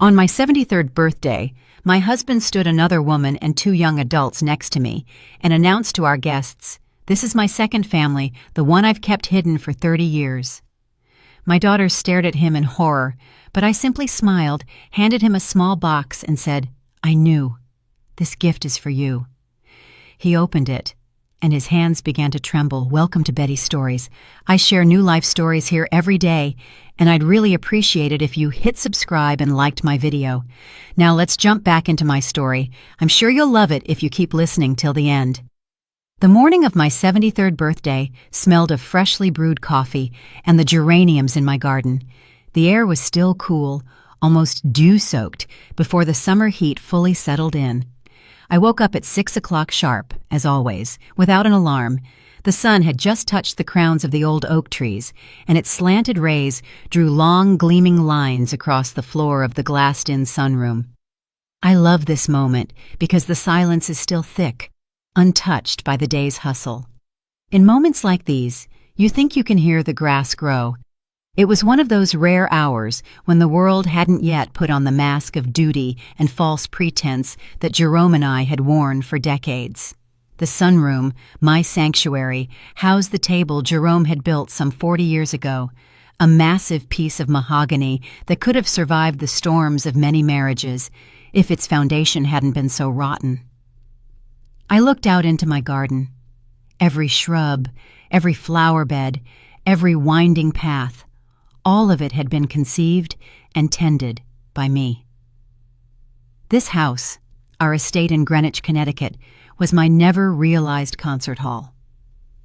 On my 73rd birthday, my husband stood another woman and two young adults next to me and announced to our guests, "This is my second family, the one I've kept hidden for 30 years." My daughters stared at him in horror, but I simply smiled, handed him a small box, and said, "I knew. This gift is for you." He opened it, and his hands began to tremble. "Welcome to Betty's Stories. I share new life stories here every day, and I'd really appreciate it if you hit subscribe and liked my video. Now let's jump back into my story. I'm sure you'll love it if you keep listening till the end." The morning of my 73rd birthday smelled of freshly brewed coffee and the geraniums in my garden. The air was still cool, almost dew-soaked, before the summer heat fully settled in. I woke up at 6 o'clock sharp, as always, without an alarm. The sun had just touched the crowns of the old oak trees, and its slanted rays drew long, gleaming lines across the floor of the glassed-in sunroom. I love this moment because the silence is still thick, untouched by the day's hustle. In moments like these, you think you can hear the grass grow. It was one of those rare hours when the world hadn't yet put on the mask of duty and false pretense that Jerome and I had worn for decades. The sunroom, my sanctuary, housed the table Jerome had built some 40 years ago, a massive piece of mahogany that could have survived the storms of many marriages if its foundation hadn't been so rotten. I looked out into my garden. Every shrub, every flower bed, every winding path, all of it had been conceived and tended by me. This house, our estate in Greenwich, Connecticut, was my never-realized concert hall.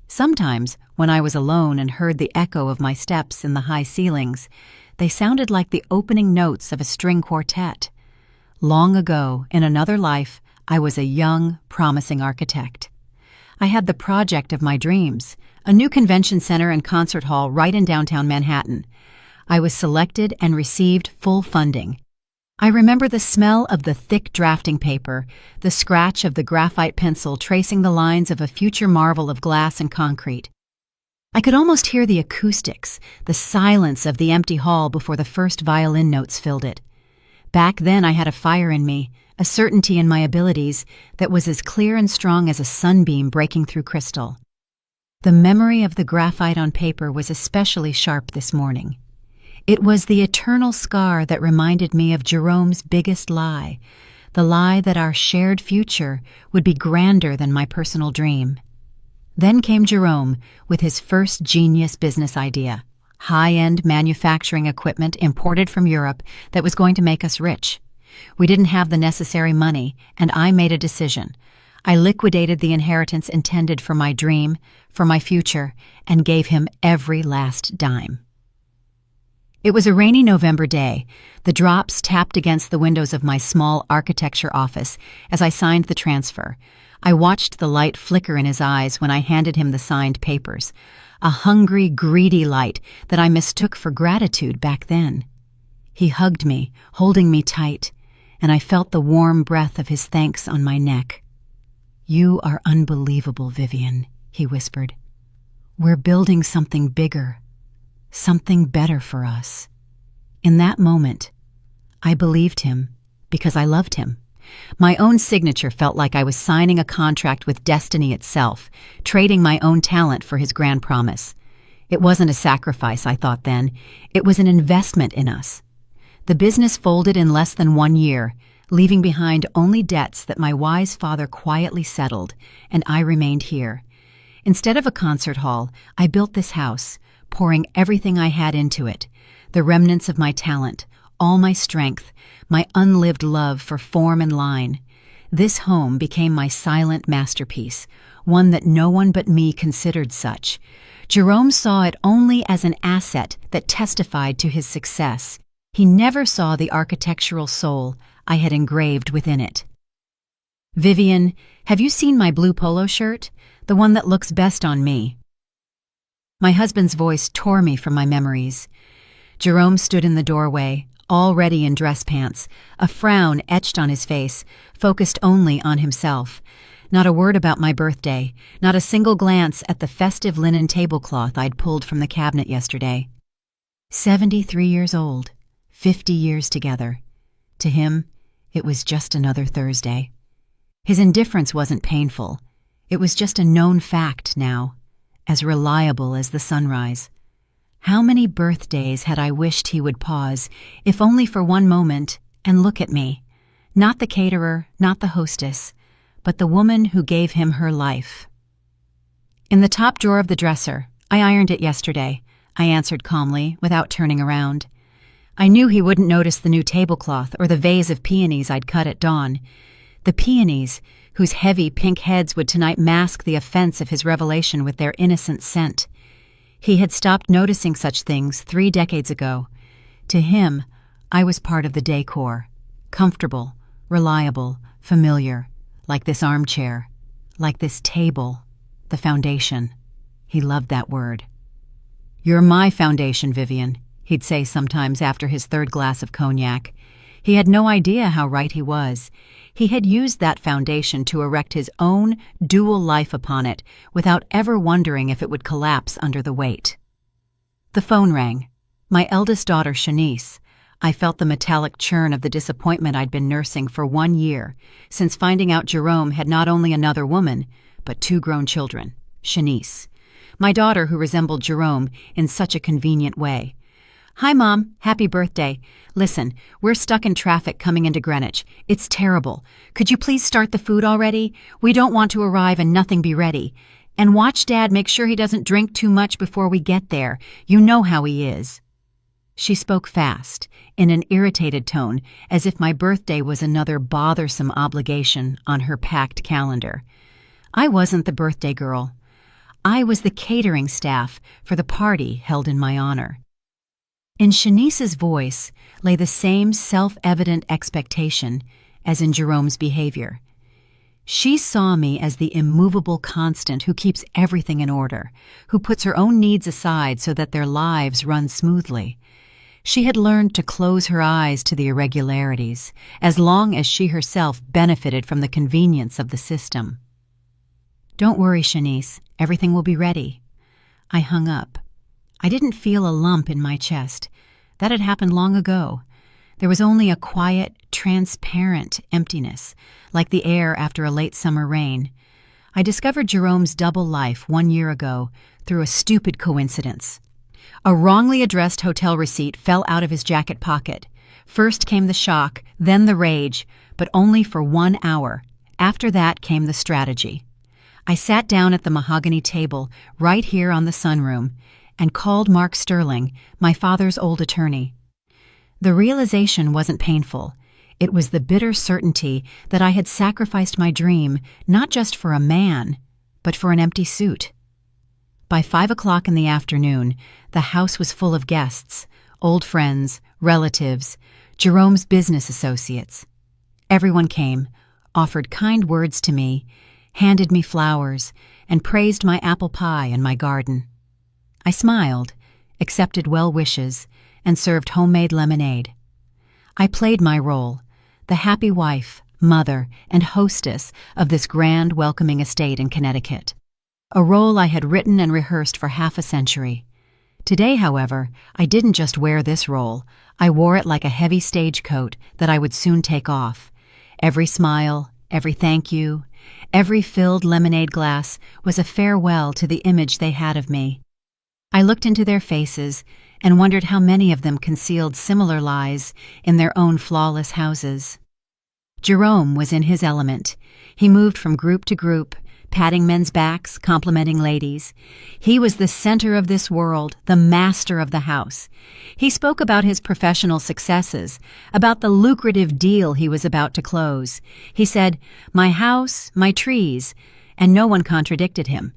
Sometimes, when I was alone and heard the echo of my steps in the high ceilings, they sounded like the opening notes of a string quartet. Long ago, in another life, I was a young, promising architect. I had the project of my dreams, a new convention center and concert hall right in downtown Manhattan. I was selected and received full funding. I remember the smell of the thick drafting paper, the scratch of the graphite pencil tracing the lines of a future marvel of glass and concrete. I could almost hear the acoustics, the silence of the empty hall before the first violin notes filled it. Back then I had a fire in me, a certainty in my abilities that was as clear and strong as a sunbeam breaking through crystal. The memory of the graphite on paper was especially sharp this morning. It was the eternal scar that reminded me of Jerome's biggest lie, the lie that our shared future would be grander than my personal dream. Then came Jerome with his first genius business idea, high-end manufacturing equipment imported from Europe that was going to make us rich. We didn't have the necessary money, and I made a decision. I liquidated the inheritance intended for my dream, for my future, and gave him every last dime. It was a rainy November day. The drops tapped against the windows of my small architecture office as I signed the transfer. I watched the light flicker in his eyes when I handed him the signed papers, a hungry, greedy light that I mistook for gratitude back then. He hugged me, holding me tight, and I felt the warm breath of his thanks on my neck. "You are unbelievable, Vivian," he whispered. "We're building something bigger. Something better for us." In that moment, I believed him because I loved him. My own signature felt like I was signing a contract with destiny itself, trading my own talent for his grand promise. It wasn't a sacrifice, I thought then. It was an investment in us. The business folded in less than 1 year, leaving behind only debts that my wise father quietly settled, and I remained here. Instead of a concert hall, I built this house, pouring everything I had into it, the remnants of my talent, all my strength, my unlived love for form and line. This home became my silent masterpiece, one that no one but me considered such. Jerome saw it only as an asset that testified to his success. He never saw the architectural soul I had engraved within it. "Vivian, have you seen my blue polo shirt? The one that looks best on me." My husband's voice tore me from my memories. Jerome stood in the doorway, already in dress pants, a frown etched on his face, focused only on himself. Not a word about my birthday, not a single glance at the festive linen tablecloth I'd pulled from the cabinet yesterday. 73 years old, 50 years together. To him, it was just another Thursday. His indifference wasn't painful. It was just a known fact now, as reliable as the sunrise. How many birthdays had I wished he would pause, if only for one moment, and look at me. Not the caterer, not the hostess, but the woman who gave him her life. "In the top drawer of the dresser. I ironed it yesterday," I answered calmly, without turning around. I knew he wouldn't notice the new tablecloth or the vase of peonies I'd cut at dawn. The peonies, whose heavy pink heads would tonight mask the offense of his revelation with their innocent scent. He had stopped noticing such things 3 decades ago. To him, I was part of the decor. Comfortable, reliable, familiar, like this armchair, like this table, the foundation. He loved that word. "You're my foundation, Vivian," he'd say sometimes after his 3rd glass of cognac. He had no idea how right he was. He had used that foundation to erect his own dual life upon it without ever wondering if it would collapse under the weight. The phone rang. My eldest daughter, Shanice. I felt the metallic churn of the disappointment I'd been nursing for 1 year, since finding out Jerome had not only another woman, but 2 grown children. Shanice, my daughter who resembled Jerome in such a convenient way. "Hi, Mom. Happy birthday. Listen, we're stuck in traffic coming into Greenwich. It's terrible. Could you please start the food already? We don't want to arrive and nothing be ready. And watch Dad make sure he doesn't drink too much before we get there. You know how he is." She spoke fast, in an irritated tone, as if my birthday was another bothersome obligation on her packed calendar. I wasn't the birthday girl. I was the catering staff for the party held in my honor. In Shanice's voice lay the same self-evident expectation as in Jerome's behavior. She saw me as the immovable constant who keeps everything in order, who puts her own needs aside so that their lives run smoothly. She had learned to close her eyes to the irregularities, as long as she herself benefited from the convenience of the system. "Don't worry, Shanice. Everything will be ready." I hung up. I didn't feel a lump in my chest. That had happened long ago. There was only a quiet, transparent emptiness, like the air after a late summer rain. I discovered Jerome's double life 1 year ago through a stupid coincidence. A wrongly addressed hotel receipt fell out of his jacket pocket. First came the shock, then the rage, but only for 1 hour. After that came the strategy. I sat down at the mahogany table right here on the sunroom and called Mark Sterling, my father's old attorney. The realization wasn't painful. It was the bitter certainty that I had sacrificed my dream not just for a man, but for an empty suit. By 5 o'clock in the afternoon, the house was full of guests, old friends, relatives, Jerome's business associates. Everyone came, offered kind words to me, handed me flowers, and praised my apple pie and my garden. I smiled, accepted well wishes, and served homemade lemonade. I played my role, the happy wife, mother, and hostess of this grand welcoming estate in Connecticut. A role I had written and rehearsed for half a century. Today, however, I didn't just wear this role. I wore it like a heavy stage coat that I would soon take off. Every smile, every thank you, every filled lemonade glass was a farewell to the image they had of me. I looked into their faces and wondered how many of them concealed similar lies in their own flawless houses. Jerome was in his element. He moved from group to group, patting men's backs, complimenting ladies. He was the center of this world, the master of the house. He spoke about his professional successes, about the lucrative deal he was about to close. He said, "My house, my trees," and no one contradicted him.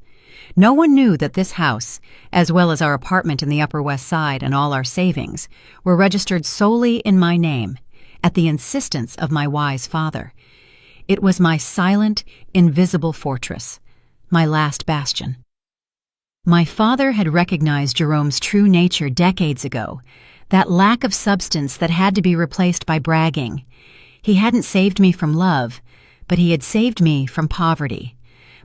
No one knew that this house, as well as our apartment in the Upper West Side and all our savings, were registered solely in my name, at the insistence of my wise father. It was my silent, invisible fortress, my last bastion. My father had recognized Jerome's true nature decades ago, that lack of substance that had to be replaced by bragging. He hadn't saved me from love, but he had saved me from poverty.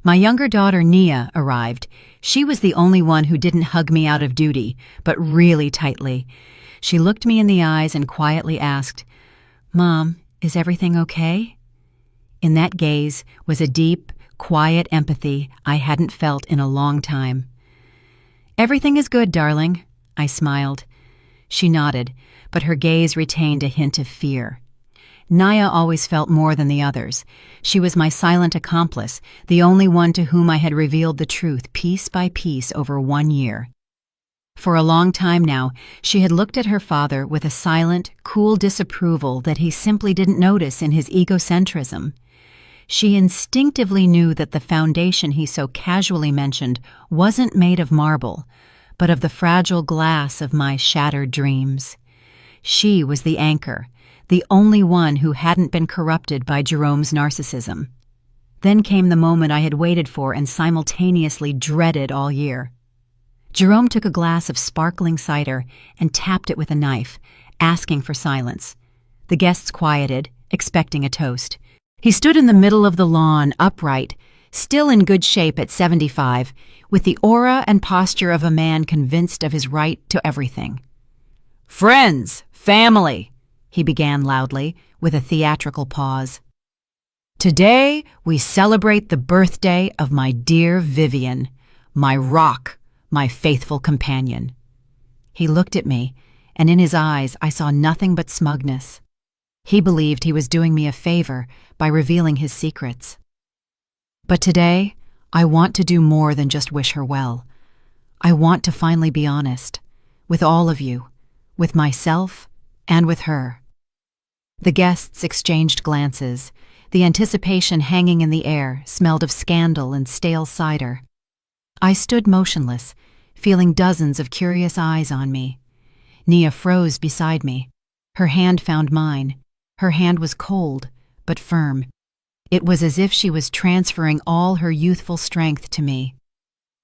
My younger daughter, Nia, arrived. She was the only one who didn't hug me out of duty, but really tightly. She looked me in the eyes and quietly asked, "Mom, is everything okay?" In that gaze was a deep, quiet empathy I hadn't felt in a long time. "Everything is good, darling," I smiled. She nodded, but her gaze retained a hint of fear. Naya always felt more than the others. She was my silent accomplice, the only one to whom I had revealed the truth piece by piece over 1 year. For a long time now, she had looked at her father with a silent, cool disapproval that he simply didn't notice in his egocentrism. She instinctively knew that the foundation he so casually mentioned wasn't made of marble, but of the fragile glass of my shattered dreams. She was the anchor, the only one who hadn't been corrupted by Jerome's narcissism. Then came the moment I had waited for and simultaneously dreaded all year. Jerome took a glass of sparkling cider and tapped it with a knife, asking for silence. The guests quieted, expecting a toast. He stood in the middle of the lawn, upright, still in good shape at 75, with the aura and posture of a man convinced of his right to everything. "Friends, family," he began loudly, with a theatrical pause. "Today we celebrate the birthday of my dear Vivian, my rock, my faithful companion." He looked at me, and in his eyes I saw nothing but smugness. He believed he was doing me a favor by revealing his secrets. But today, I want to do more than just wish her well. I want to finally be honest, with all of you, with myself, and with her. The guests exchanged glances. The anticipation hanging in the air smelled of scandal and stale cider. I stood motionless, feeling dozens of curious eyes on me. Nia froze beside me. Her hand found mine. Her hand was cold, but firm. It was as if she was transferring all her youthful strength to me.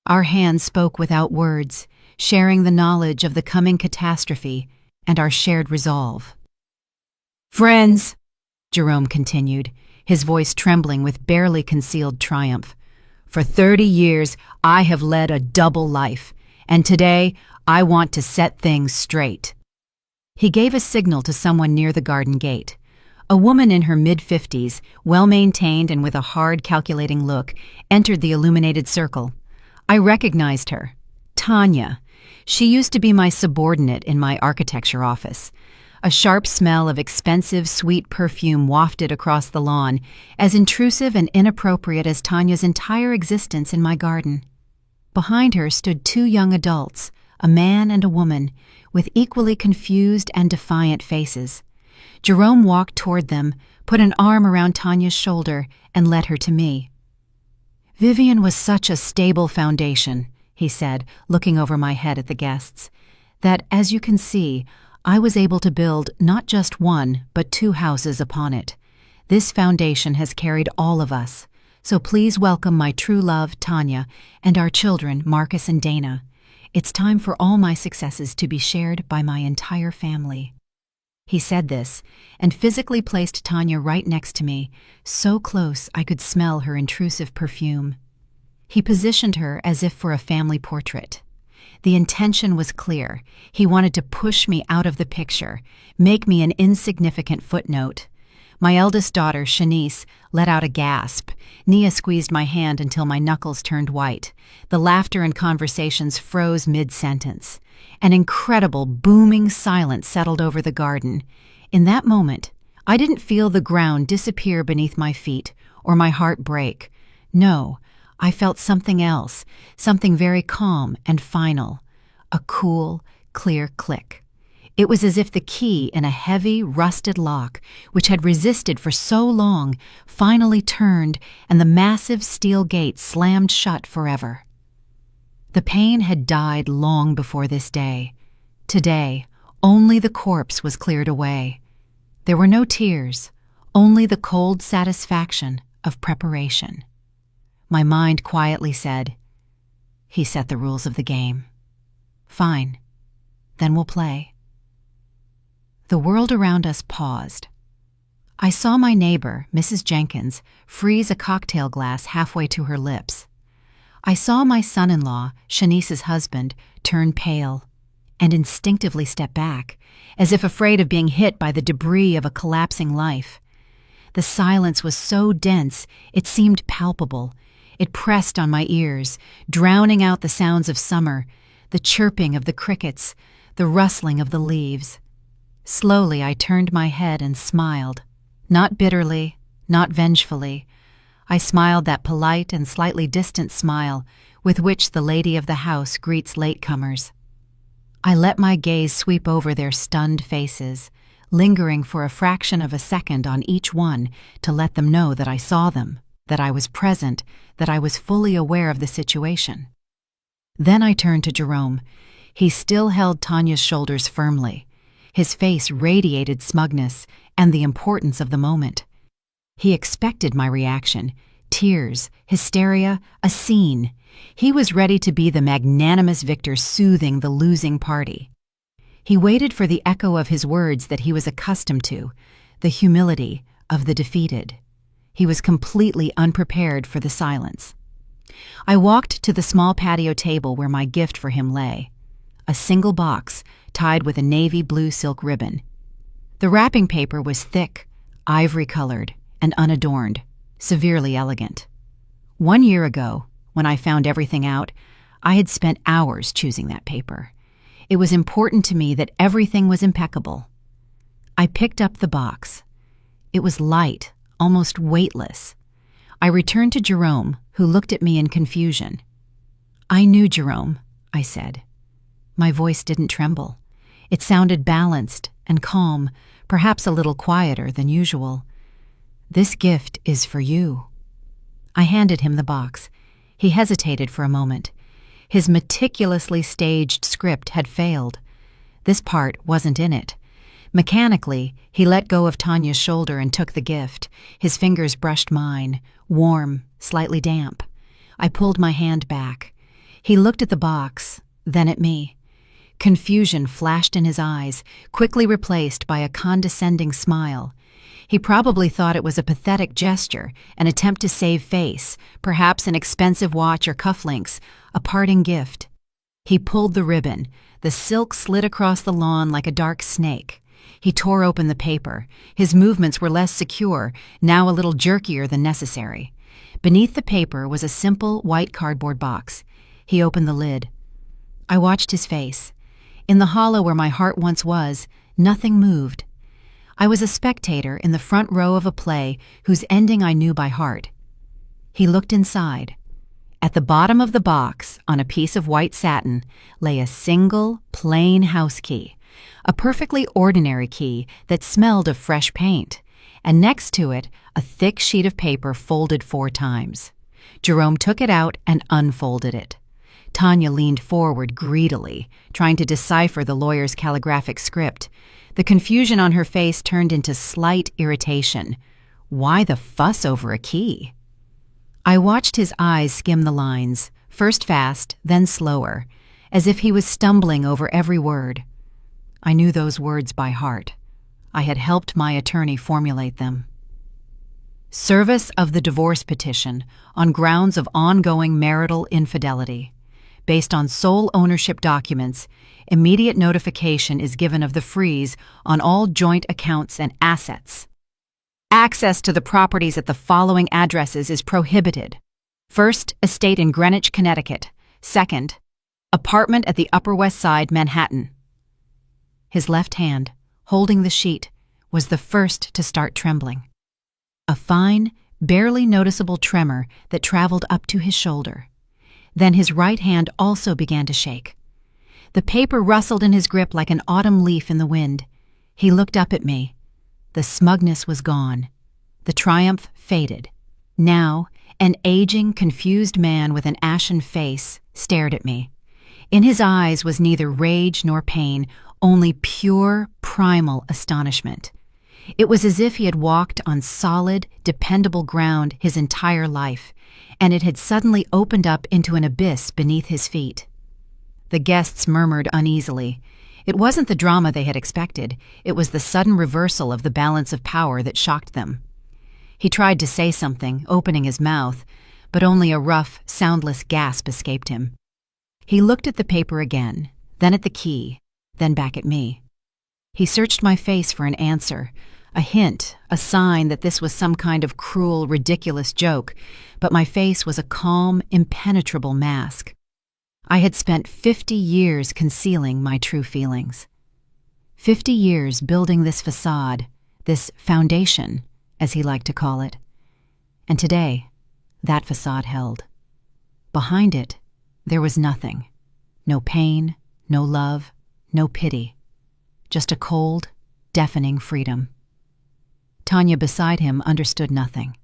Our hands spoke without words, sharing the knowledge of the coming catastrophe and our shared resolve. "Friends," Jerome continued, his voice trembling with barely concealed triumph, "for 30 years I have led a double life, and today I want to set things straight." He gave a signal to someone near the garden gate. A woman in her mid-50s, well-maintained and with a hard, calculating look, entered the illuminated circle. I recognized her. Tanya. She used to be my subordinate in my architecture office. A sharp smell of expensive, sweet perfume wafted across the lawn, as intrusive and inappropriate as Tanya's entire existence in my garden. Behind her stood 2 young adults, a man and a woman, with equally confused and defiant faces. Jerome walked toward them, put an arm around Tanya's shoulder, and led her to me. "Vivian was such a stable foundation," he said, looking over my head at the guests, "that, as you can see, I was able to build not just 1, but 2 houses upon it. This foundation has carried all of us, so please welcome my true love, Tanya, and our children, Marcus and Dana. It's time for all my successes to be shared by my entire family." He said this, and physically placed Tanya right next to me, so close I could smell her intrusive perfume. He positioned her as if for a family portrait. The intention was clear. He wanted to push me out of the picture, make me an insignificant footnote. My eldest daughter, Shanice, let out a gasp. Nia squeezed my hand until my knuckles turned white. The laughter and conversations froze mid-sentence. An incredible, booming silence settled over the garden. In that moment, I didn't feel the ground disappear beneath my feet or my heart break. No, I felt something else, something very calm and final. A cool, clear click. It was as if the key in a heavy, rusted lock, which had resisted for so long, finally turned and the massive steel gate slammed shut forever. The pain had died long before this day. Today, only the corpse was cleared away. There were no tears, only the cold satisfaction of preparation. My mind quietly said, "He set the rules of the game. Fine, then we'll play." The world around us paused. I saw my neighbor, Mrs. Jenkins, freeze a cocktail glass halfway to her lips. I saw my son-in-law, Shanice's husband, turn pale. and instinctively stepped back, as if afraid of being hit by the debris of a collapsing life. The silence was so dense it seemed palpable. It pressed on my ears, drowning out the sounds of summer, the chirping of the crickets, the rustling of the leaves. Slowly I turned my head and smiled. Not bitterly, not vengefully. I smiled that polite and slightly distant smile with which the lady of the house greets latecomers. I let my gaze sweep over their stunned faces, lingering for a fraction of a second on each one to let them know that I saw them, that I was present, that I was fully aware of the situation. Then I turned to Jerome. He still held Tanya's shoulders firmly. His face radiated smugness and the importance of the moment. He expected my reaction: tears, hysteria, a scene. He was ready to be the magnanimous victor soothing the losing party. He waited for the echo of his words that he was accustomed to, the humility of the defeated. He was completely unprepared for the silence. I walked to the small patio table where my gift for him lay, a single box tied with a navy blue silk ribbon. The wrapping paper was thick, ivory-colored, and unadorned, severely elegant. 1 year ago, when I found everything out, I had spent hours choosing that paper. It was important to me that everything was impeccable. I picked up the box. It was light, almost weightless. I returned to Jerome, who looked at me in confusion. "I knew, Jerome," I said. My voice didn't tremble. It sounded balanced and calm, perhaps a little quieter than usual. "This gift is for you." I handed him the box. He hesitated for a moment. His meticulously staged script had failed. This part wasn't in it. Mechanically, he let go of Tanya's shoulder and took the gift. His fingers brushed mine, warm, slightly damp. I pulled my hand back. He looked at the box, then at me. Confusion flashed in his eyes, quickly replaced by a condescending smile. He probably thought it was a pathetic gesture, an attempt to save face, perhaps an expensive watch or cufflinks, a parting gift. He pulled the ribbon. The silk slid across the lawn like a dark snake. He tore open the paper. His movements were less secure, now a little jerkier than necessary. Beneath the paper was a simple white cardboard box. He opened the lid. I watched his face. In the hollow where my heart once was, nothing moved. I was a spectator in the front row of a play whose ending I knew by heart. He looked inside. At the bottom of the box, on a piece of white satin, lay a single, plain house key, a perfectly ordinary key that smelled of fresh paint, and next to it, a thick sheet of paper folded 4 times. Jerome took it out and unfolded it. Tanya leaned forward greedily, trying to decipher the lawyer's calligraphic script. The confusion on her face turned into slight irritation. Why the fuss over a key? I watched his eyes skim the lines, first fast, then slower, as if he was stumbling over every word. I knew those words by heart. I had helped my attorney formulate them. Service of the divorce petition on grounds of ongoing marital infidelity. Based on sole ownership documents, immediate notification is given of the freeze on all joint accounts and assets. Access to the properties at the following addresses is prohibited. First, estate in Greenwich, Connecticut. Second, apartment at the Upper West Side, Manhattan. His left hand, holding the sheet, was the first to start trembling. A fine, barely noticeable tremor that traveled up to his shoulder. Then his right hand also began to shake. The paper rustled in his grip like an autumn leaf in the wind. He looked up at me. The smugness was gone. The triumph faded. Now, an aging, confused man with an ashen face stared at me. In his eyes was neither rage nor pain, only pure, primal astonishment. It was as if he had walked on solid, dependable ground his entire life, and it had suddenly opened up into an abyss beneath his feet. The guests murmured uneasily. It wasn't the drama they had expected. It was the sudden reversal of the balance of power that shocked them. He tried to say something, opening his mouth, but only a rough, soundless gasp escaped him. He looked at the paper again, then at the key. then back at me. He searched my face for an answer, a hint, a sign that this was some kind of cruel, ridiculous joke, but my face was a calm, impenetrable mask. I had spent 50 years concealing my true feelings. 50 years building this facade, this foundation, as he liked to call it. And today, that facade held. Behind it, there was nothing. No pain, no love, no pity. Just a cold, deafening freedom. Tanya beside him understood nothing.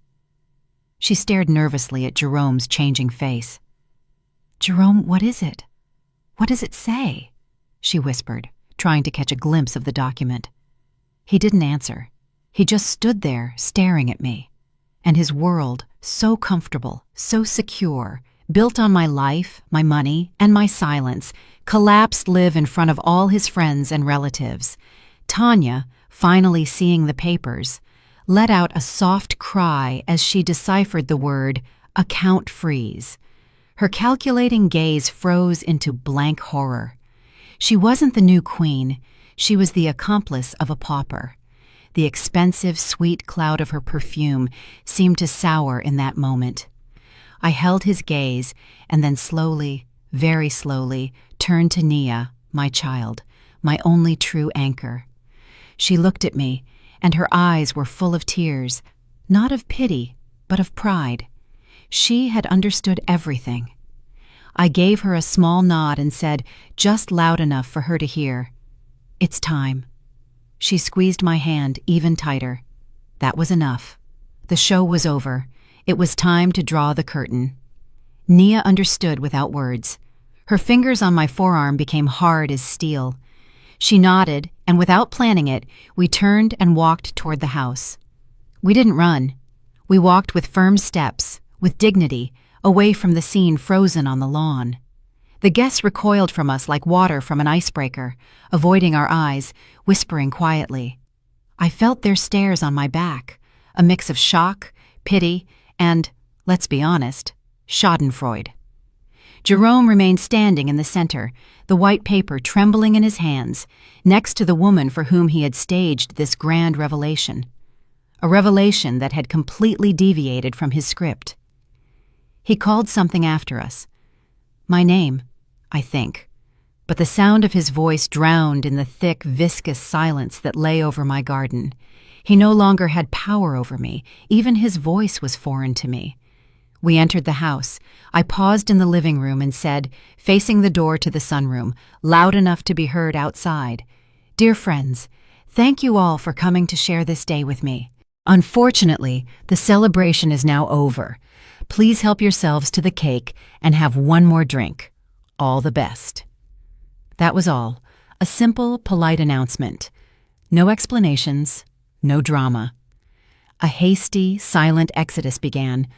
She stared nervously at Jerome's changing face. "Jerome, what is it? What does it say?" she whispered, trying to catch a glimpse of the document. He didn't answer. He just stood there, staring at me. And his world, so comfortable, so secure, built on my life, my money, and my silence, collapsed live in front of all his friends and relatives. Tanya, finally seeing the papers, let out a soft cry as she deciphered the word account freeze. Her calculating gaze froze into blank horror. She wasn't the new queen. She was the accomplice of a pauper. The expensive, sweet cloud of her perfume seemed to sour in that moment. I held his gaze and then slowly, very slowly, turned to Nia, my child, my only true anchor. She looked at me, and her eyes were full of tears, not of pity, but of pride. She had understood everything. I gave her a small nod and said, just loud enough for her to hear, "It's time." She squeezed my hand even tighter. That was enough. The show was over. It was time to draw the curtain. Nia understood without words. Her fingers on my forearm became hard as steel. She nodded, and without planning it, we turned and walked toward the house. We didn't run. We walked with firm steps, with dignity, away from the scene frozen on the lawn. The guests recoiled from us like water from an icebreaker, avoiding our eyes, whispering quietly. I felt their stares on my back, a mix of shock, pity, and, let's be honest, schadenfreude. Jerome remained standing in the center, the white paper trembling in his hands, next to the woman for whom he had staged this grand revelation. A revelation that had completely deviated from his script. He called something after us. My name, I think, but the sound of his voice drowned in the thick, viscous silence that lay over my garden. He no longer had power over me. Even his voice was foreign to me. We entered the house. I paused in the living room and said, facing the door to the sunroom, loud enough to be heard outside, "Dear friends, thank you all for coming to share this day with me. Unfortunately, the celebration is now over. Please help yourselves to the cake and have one more drink. All the best." That was all. A simple, polite announcement. No explanations, no drama. A hasty, silent exodus began.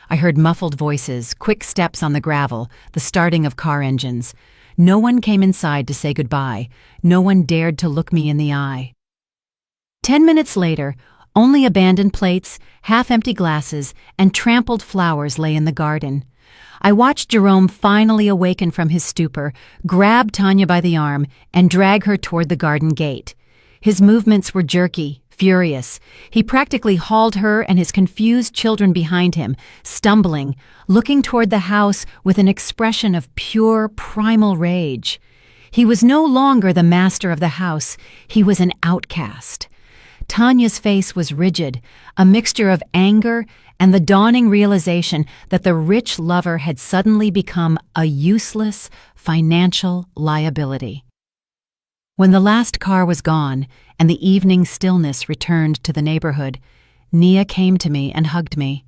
I heard muffled voices, quick steps on the gravel, the starting of car engines. No one came inside to say goodbye. No one dared to look me in the eye. 10 minutes later, only abandoned plates, half-empty glasses, and trampled flowers lay in the garden. I watched Jerome finally awaken from his stupor, grab Tanya by the arm, and drag her toward the garden gate. His movements were jerky, furious. He practically hauled her and his confused children behind him, stumbling, looking toward the house with an expression of pure, primal rage. He was no longer the master of the house. He was an outcast. Tanya's face was rigid, a mixture of anger and the dawning realization that the rich lover had suddenly become a useless financial liability. When the last car was gone and the evening stillness returned to the neighborhood, Nia came to me and hugged me.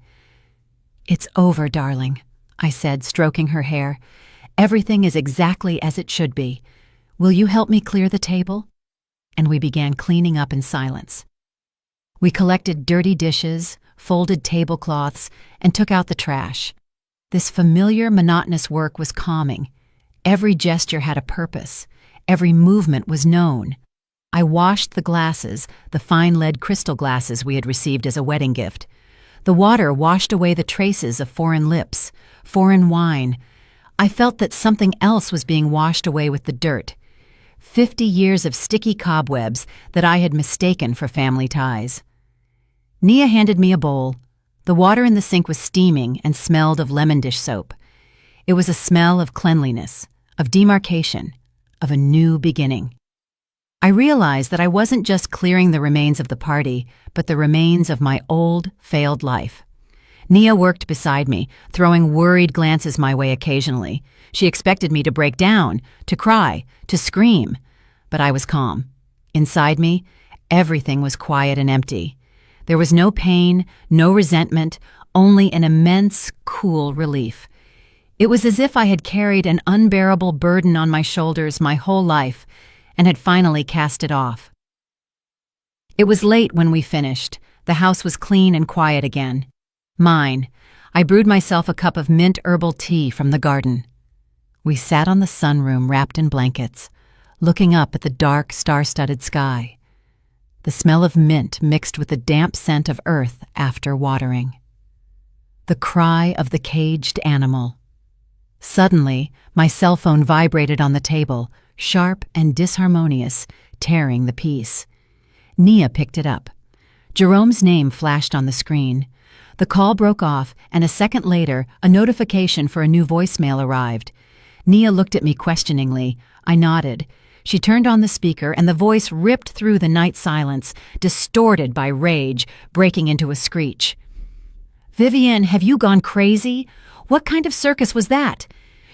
"It's over, darling," I said, stroking her hair. "Everything is exactly as it should be. Will you help me clear the table?" And we began cleaning up in silence. We collected dirty dishes, folded tablecloths, and took out the trash. This familiar, monotonous work was calming. Every gesture had a purpose. Every movement was known. I washed the glasses, the fine lead crystal glasses we had received as a wedding gift. The water washed away the traces of foreign lips, foreign wine. I felt that something else was being washed away with the dirt. 50 years of sticky cobwebs that I had mistaken for family ties. Nia handed me a bowl. The water in the sink was steaming and smelled of lemon dish soap. It was a smell of cleanliness, of demarcation, of a new beginning. I realized that I wasn't just clearing the remains of the party, but the remains of my old, failed life. Nia worked beside me, throwing worried glances my way occasionally. She expected me to break down, to cry, to scream. But I was calm. Inside me, everything was quiet and empty. There was no pain, no resentment, only an immense, cool relief. It was as if I had carried an unbearable burden on my shoulders my whole life and had finally cast it off. It was late when we finished. The house was clean and quiet again. Mine. I brewed myself a cup of mint herbal tea from the garden. We sat on the sunroom wrapped in blankets, looking up at the dark, star-studded sky. The smell of mint mixed with the damp scent of earth after watering. The cry of the caged animal. Suddenly, my cell phone vibrated on the table, sharp and disharmonious, tearing the peace. Nia picked it up. Jerome's name flashed on the screen. The call broke off, and a second later, a notification for a new voicemail arrived. Nia looked at me questioningly. I nodded. She turned on the speaker, and the voice ripped through the night silence, distorted by rage, breaking into a screech. "Vivian, have you gone crazy? What kind of circus was that?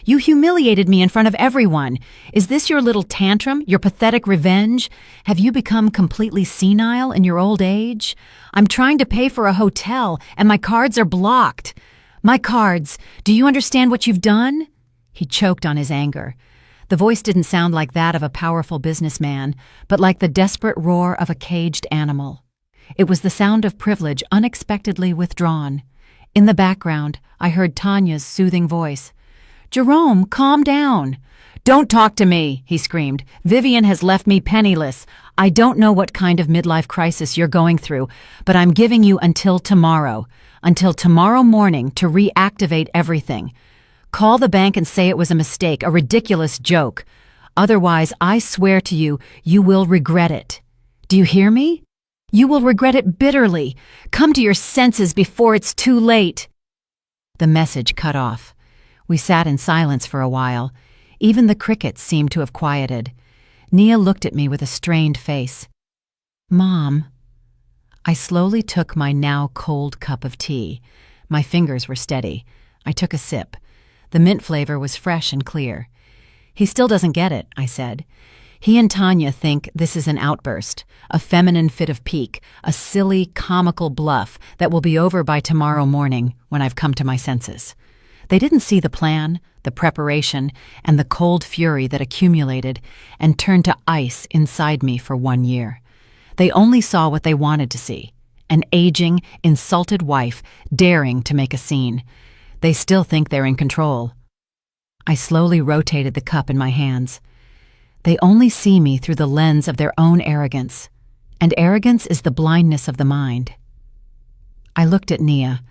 You humiliated me in front of everyone. Is this your little tantrum, your pathetic revenge? Have you become completely senile in your old age? I'm trying to pay for a hotel, and my cards are blocked. My cards. Do you understand what you've done?" He choked on his anger. The voice didn't sound like that of a powerful businessman, but like the desperate roar of a caged animal. It was the sound of privilege unexpectedly withdrawn. In the background, I heard Tanya's soothing voice. "Jerome, calm down." "Don't talk to me," he screamed. "Vivian has left me penniless. I don't know what kind of midlife crisis you're going through, but I'm giving you until tomorrow morning to reactivate everything. Call the bank and say it was a mistake, a ridiculous joke. Otherwise, I swear to you, you will regret it. Do you hear me? You will regret it bitterly. Come to your senses before it's too late." The message cut off. We sat in silence for a while. Even the crickets seemed to have quieted. Nia looked at me with a strained face. "Mom." I slowly took my now cold cup of tea. My fingers were steady. I took a sip. The mint flavor was fresh and clear. "He still doesn't get it," I said. "He and Tanya think this is an outburst, a feminine fit of pique, a silly, comical bluff that will be over by tomorrow morning when I've come to my senses. They didn't see the plan, the preparation, and the cold fury that accumulated and turned to ice inside me for 1 year. They only saw what they wanted to see, an aging, insulted wife daring to make a scene. They still think they're in control." I slowly rotated the cup in my hands. "They only see me through the lens of their own arrogance, and arrogance is the blindness of the mind." I looked at Nia.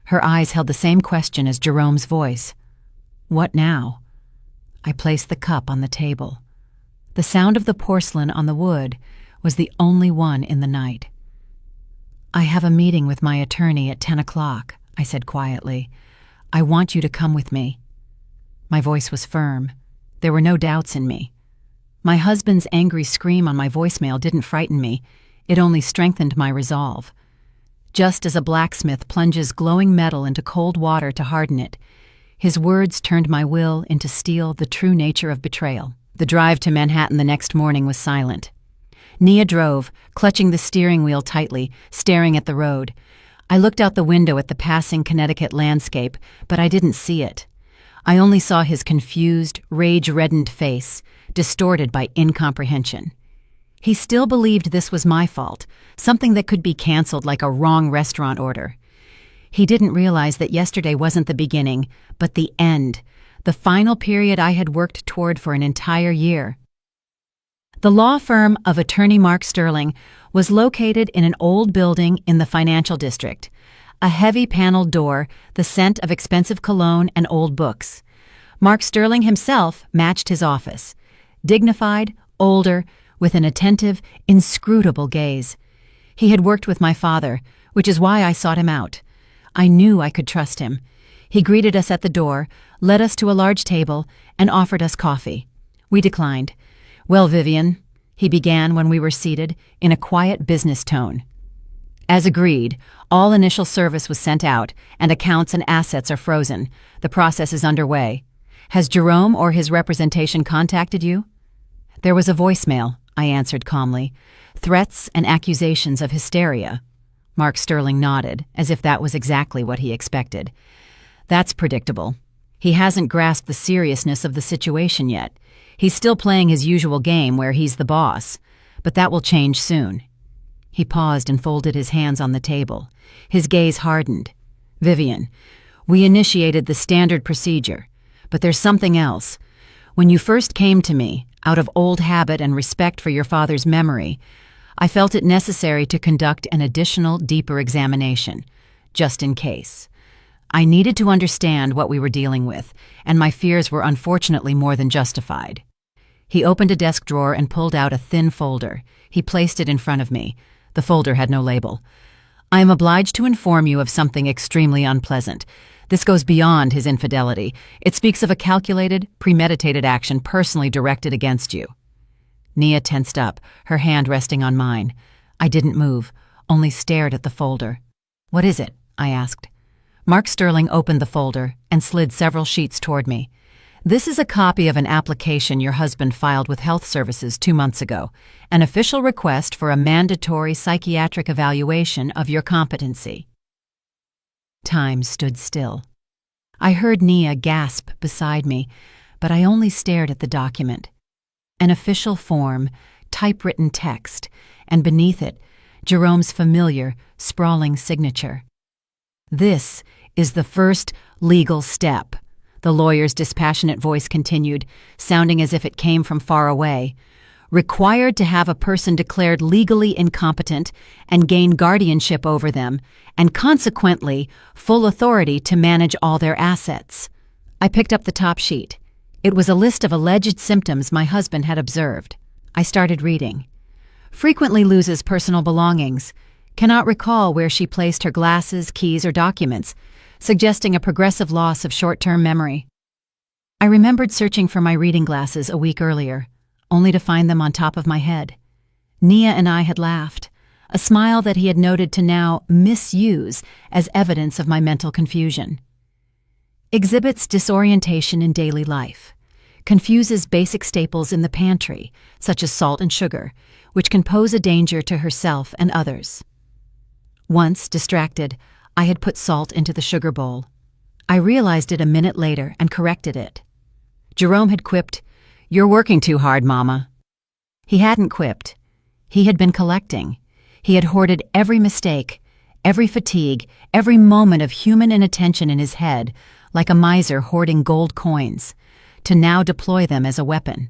Her eyes held the same question as Jerome's voice. "What now?" I placed the cup on the table. The sound of the porcelain on the wood was the only one in the night. "I have a meeting with my attorney at 10 o'clock, I said quietly. "I want you to come with me." My voice was firm. There were no doubts in me. My husband's angry scream on my voicemail didn't frighten me. It only strengthened my resolve. Just as a blacksmith plunges glowing metal into cold water to harden it, his words turned my will into steel, the true nature of betrayal. The drive to Manhattan the next morning was silent. Nia drove, clutching the steering wheel tightly, staring at the road. I looked out the window at the passing Connecticut landscape, but I didn't see it. I only saw his confused, rage-reddened face, distorted by incomprehension. He still believed this was my fault, something that could be canceled like a wrong restaurant order. He didn't realize that yesterday wasn't the beginning, but the end, the final period I had worked toward for an entire year. The law firm of attorney Mark Sterling was located in an old building in the financial district. A heavy paneled door, the scent of expensive cologne and old books. Mark Sterling himself matched his office. Dignified, older, with an attentive, inscrutable gaze. He had worked with my father, which is why I sought him out. I knew I could trust him. He greeted us at the door, led us to a large table, and offered us coffee. We declined. "Well, Vivian," he began when we were seated, in a quiet business tone. "As agreed, all initial service was sent out, and accounts and assets are frozen. The process is underway. Has Jerome or his representation contacted you?" "There was a voicemail," I answered calmly. "Threats and accusations of hysteria." Mark Sterling nodded, as if that was exactly what he expected. "That's predictable. He hasn't grasped the seriousness of the situation yet. He's still playing his usual game where he's the boss, but that will change soon." He paused and folded his hands on the table. His gaze hardened. "Vivian, we initiated the standard procedure, but there's something else. When you first came to me, out of old habit and respect for your father's memory, I felt it necessary to conduct an additional, deeper examination, just in case. I needed to understand what we were dealing with, and my fears were unfortunately more than justified." He opened a desk drawer and pulled out a thin folder. He placed it in front of me. The folder had no label. "I am obliged to inform you of something extremely unpleasant. This goes beyond his infidelity. It speaks of a calculated, premeditated action personally directed against you." Nia tensed up, her hand resting on mine. I didn't move, only stared at the folder. "What is it?" I asked. Mark Sterling opened the folder and slid several sheets toward me. "This is a copy of an application your husband filed with Health Services 2 months ago, an official request for a mandatory psychiatric evaluation of your competency." Time stood still. I heard Nia gasp beside me, but I only stared at the document. An official form, typewritten text, and beneath it, Jerome's familiar, sprawling signature. "This is the first legal step," the lawyer's dispassionate voice continued, sounding as if it came from far away. "Required to have a person declared legally incompetent and gain guardianship over them, and consequently full authority to manage all their assets." I picked up the top sheet. It was a list of alleged symptoms my husband had observed. I started reading. "Frequently loses personal belongings. Cannot recall where she placed her glasses, keys, or documents, suggesting a progressive loss of short-term memory." I remembered searching for my reading glasses a week earlier, only to find them on top of my head. Nia and I had laughed, a smile that he had noted to now misuse as evidence of my mental confusion. "Exhibits disorientation in daily life. Confuses basic staples in the pantry, such as salt and sugar, which can pose a danger to herself and others." Once, distracted, I had put salt into the sugar bowl. I realized it a minute later and corrected it. Jerome had quipped, "You're working too hard, Mama." He hadn't quipped. He had been collecting. He had hoarded every mistake, every fatigue, every moment of human inattention in his head, like a miser hoarding gold coins, to now deploy them as a weapon.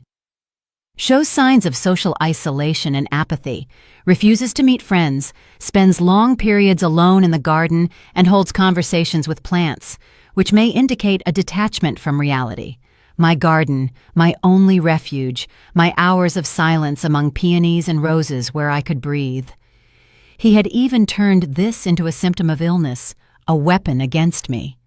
Shows signs of social isolation and apathy, refuses to meet friends, spends long periods alone in the garden, and holds conversations with plants, which may indicate a detachment from reality. My garden, my only refuge, my hours of silence among peonies and roses where I could breathe. He had even turned this into a symptom of illness, a weapon against me.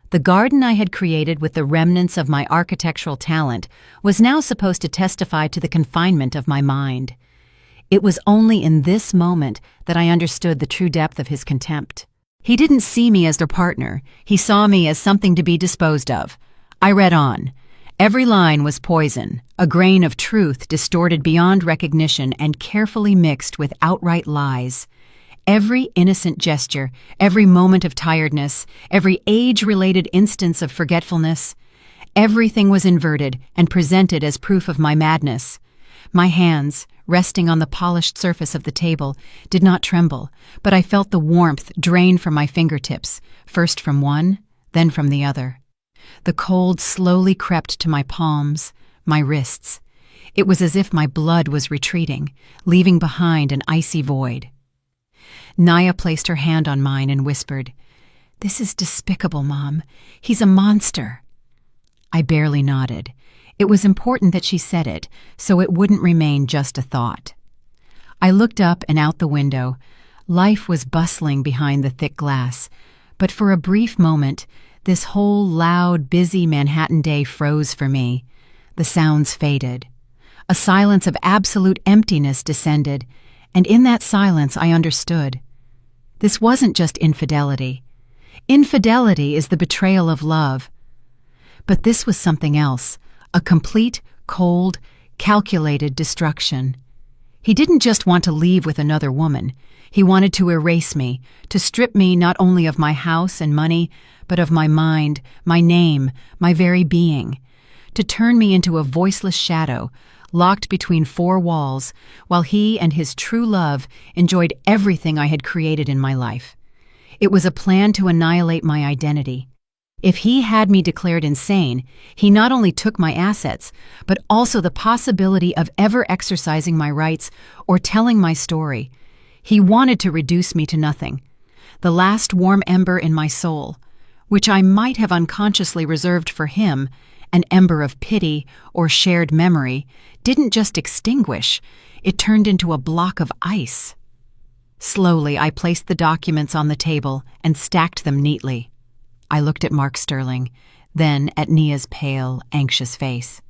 The garden I had created with the remnants of my architectural talent was now supposed to testify to the confinement of my mind. It was only in this moment that I understood the true depth of his contempt. He didn't see me as their partner. He saw me as something to be disposed of. I read on. Every line was poison, a grain of truth distorted beyond recognition and carefully mixed with outright lies. Every innocent gesture, every moment of tiredness, every age-related instance of forgetfulness, everything was inverted and presented as proof of my madness. My hands, resting on the polished surface of the table, did not tremble, but I felt the warmth drain from my fingertips, first from one, then from the other. The cold slowly crept to my palms, my wrists. It was as if my blood was retreating, leaving behind an icy void. Naya placed her hand on mine and whispered, "This is despicable, Mom. He's a monster." I barely nodded. It was important that she said it, so it wouldn't remain just a thought. I looked up and out the window. Life was bustling behind the thick glass, but for a brief moment, this whole loud, busy Manhattan day froze for me. The sounds faded. A silence of absolute emptiness descended, and in that silence I understood. This wasn't just infidelity. Infidelity is the betrayal of love. But this was something else, a complete, cold, calculated destruction. He didn't just want to leave with another woman. He wanted to erase me, to strip me not only of my house and money, but of my mind, my name, my very being, to turn me into a voiceless shadow, locked between four walls, while he and his true love enjoyed everything I had created in my life. It was a plan to annihilate my identity. If he had me declared insane, he not only took my assets, but also the possibility of ever exercising my rights or telling my story. He wanted to reduce me to nothing. The last warm ember in my soul, which I might have unconsciously reserved for him, an ember of pity or shared memory, didn't just extinguish, it turned into a block of ice. Slowly, I placed the documents on the table and stacked them neatly. I looked at Mark Sterling, then at Nia's pale, anxious face.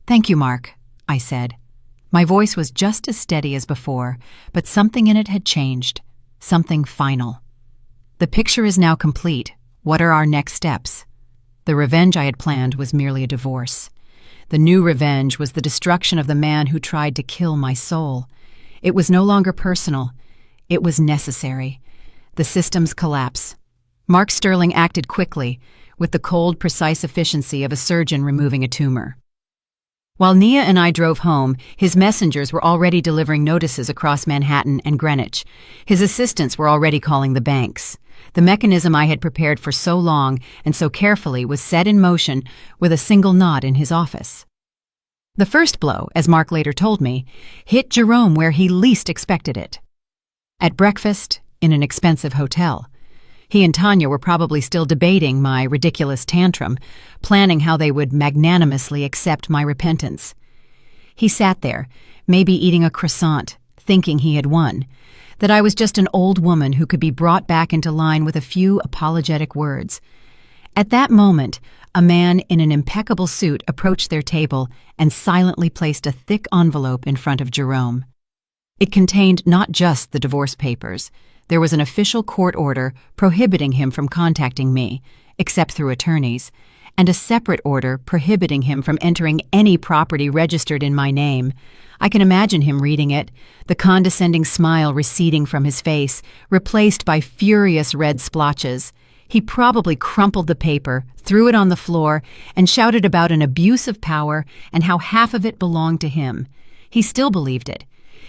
"Thank you, Mark," I said. My voice was just as steady as before, but something in it had changed, something final. "The picture is now complete. What are our next steps?" The revenge I had planned was merely a divorce. The new revenge was the destruction of the man who tried to kill my soul. It was no longer personal. It was necessary. The system's collapse. Mark Sterling acted quickly, with the cold, precise efficiency of a surgeon removing a tumor. While Nia and I drove home, his messengers were already delivering notices across Manhattan and Greenwich. His assistants were already calling the banks. The mechanism I had prepared for so long and so carefully was set in motion with a single nod in his office. The first blow, as Mark later told me, hit Jerome where he least expected it. At breakfast, in an expensive hotel. He and Tanya were probably still debating my ridiculous tantrum, planning how they would magnanimously accept my repentance. He sat there, maybe eating a croissant, thinking he had won, that I was just an old woman who could be brought back into line with a few apologetic words. At that moment, a man in an impeccable suit approached their table and silently placed a thick envelope in front of Jerome. It contained not just the divorce papers. There was an official court order prohibiting him from contacting me, except through attorneys, and a separate order prohibiting him from entering any property registered in my name. I can imagine him reading it, the condescending smile receding from his face, replaced by furious red splotches. He probably crumpled the paper, threw it on the floor, and shouted about an abuse of power and how half of it belonged to him. He still believed it.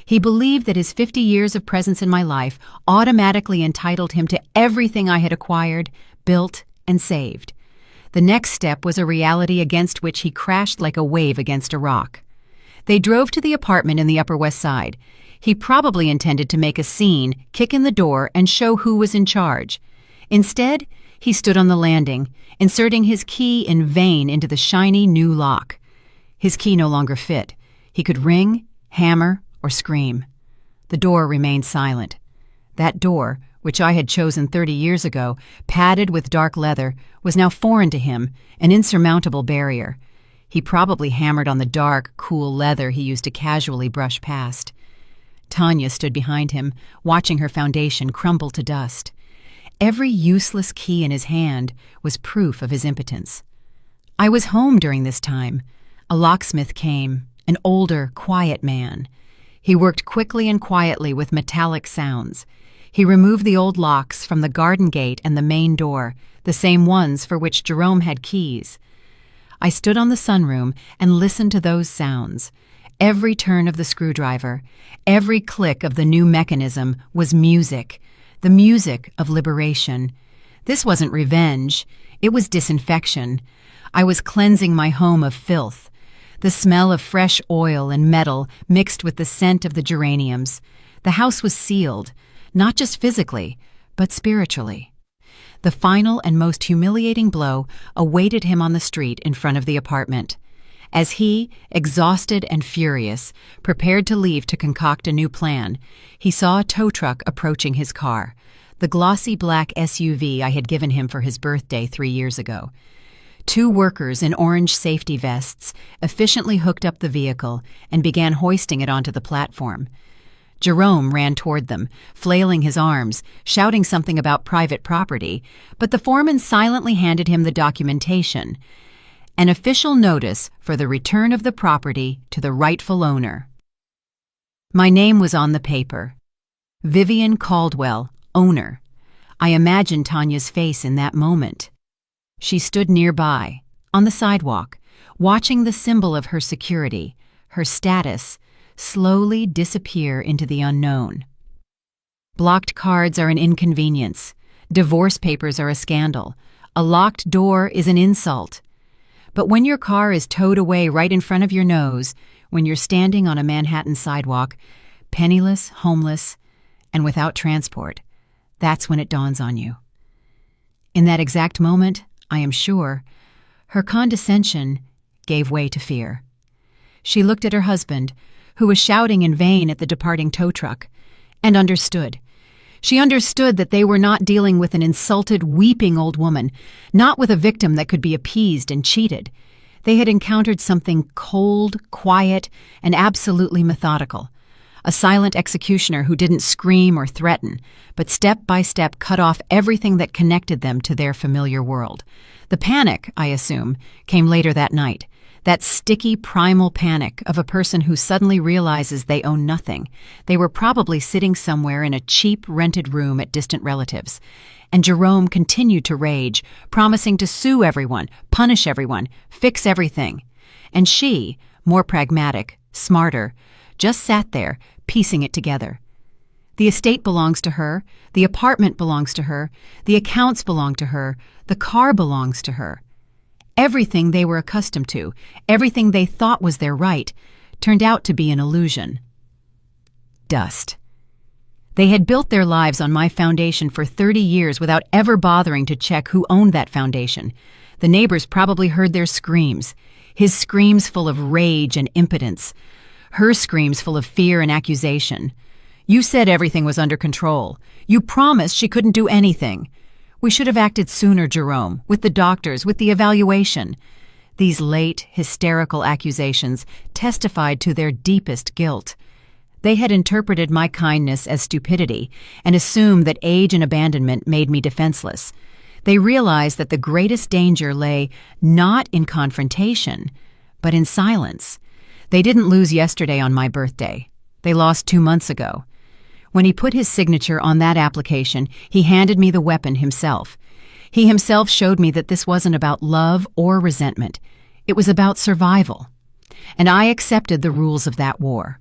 He believed that his 50 years of presence in my life automatically entitled him to everything I had acquired, built, and saved. The next step was a reality against which he crashed like a wave against a rock. They drove to the apartment in the Upper West Side. He probably intended to make a scene, kick in the door, and show who was in charge. Instead, he stood on the landing, inserting his key in vain into the shiny new lock. His key no longer fit. He could ring, hammer, or scream. The door remained silent. That door, which I had chosen 30 years ago, padded with dark leather, was now foreign to him, an insurmountable barrier. He probably hammered on the dark, cool leather he used to casually brush past. Tanya stood behind him, watching her foundation crumble to dust. Every useless key in his hand was proof of his impotence. I was home during this time. A locksmith came, an older, quiet man. He worked quickly and quietly with metallic sounds. He removed the old locks from the garden gate and the main door, the same ones for which Jerome had keys. I stood on the sunroom and listened to those sounds. Every turn of the screwdriver, every click of the new mechanism was music, the music of liberation. This wasn't revenge, it was disinfection. I was cleansing my home of filth. The smell of fresh oil and metal mixed with the scent of the geraniums. The house was sealed, not just physically, but spiritually. The final and most humiliating blow awaited him on the street in front of the apartment. As he, exhausted and furious, prepared to leave to concoct a new plan, he saw a tow truck approaching his car, the glossy black SUV I had given him for his birthday 3 years ago. 2 workers in orange safety vests efficiently hooked up the vehicle and began hoisting it onto the platform. Jerome ran toward them, flailing his arms, shouting something about private property, but the foreman silently handed him the documentation, an official notice for the return of the property to the rightful owner. My name was on the paper. Vivian Caldwell, owner. I imagined Tanya's face in that moment. She stood nearby, on the sidewalk, watching the symbol of her security, her status, slowly disappear into the unknown. Blocked cards are an inconvenience. Divorce papers are a scandal. A locked door is an insult. But when your car is towed away right in front of your nose, when you're standing on a Manhattan sidewalk, penniless, homeless, and without transport, that's when it dawns on you. In that exact moment, I am sure, her condescension gave way to fear. She looked at her husband, who was shouting in vain at the departing tow truck, and understood. She understood that they were not dealing with an insulted, weeping old woman, not with a victim that could be appeased and cheated. They had encountered something cold, quiet, and absolutely methodical. A silent executioner who didn't scream or threaten, but step by step cut off everything that connected them to their familiar world. The panic, I assume, came later that night. That sticky, primal panic of a person who suddenly realizes they own nothing. They were probably sitting somewhere in a cheap, rented room at distant relatives. And Jerome continued to rage, promising to sue everyone, punish everyone, fix everything. And she, more pragmatic, smarter, just sat there, piecing it together. The estate belongs to her, the apartment belongs to her, the accounts belong to her, the car belongs to her. Everything they were accustomed to, everything they thought was their right, turned out to be an illusion. Dust. They had built their lives on my foundation for 30 years without ever bothering to check who owned that foundation. The neighbors probably heard their screams, his screams full of rage and impotence, her screams full of fear and accusation. You said everything was under control. You promised she couldn't do anything. We should have acted sooner, Jerome, with the doctors, with the evaluation. These late, hysterical accusations testified to their deepest guilt. They had interpreted my kindness as stupidity and assumed that age and abandonment made me defenseless. They realized that the greatest danger lay not in confrontation, but in silence. They didn't lose yesterday on my birthday. They lost 2 months ago. When he put his signature on that application, he handed me the weapon himself. He himself showed me that this wasn't about love or resentment. It was about survival. And I accepted the rules of that war.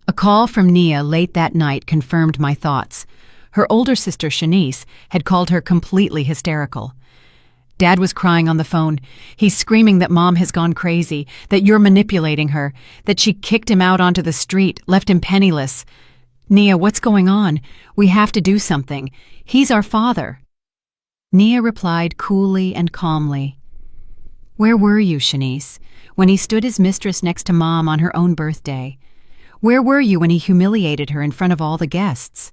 A call from Nia late that night confirmed my thoughts. Her older sister, Shanice, had called her completely hysterical. Dad was crying on the phone. He's screaming that Mom has gone crazy, that you're manipulating her, that she kicked him out onto the street, left him penniless. Nia, what's going on? We have to do something. He's our father. Nia replied coolly and calmly. Where were you, Shanice, when he stood his mistress next to Mom on her own birthday? Where were you when he humiliated her in front of all the guests?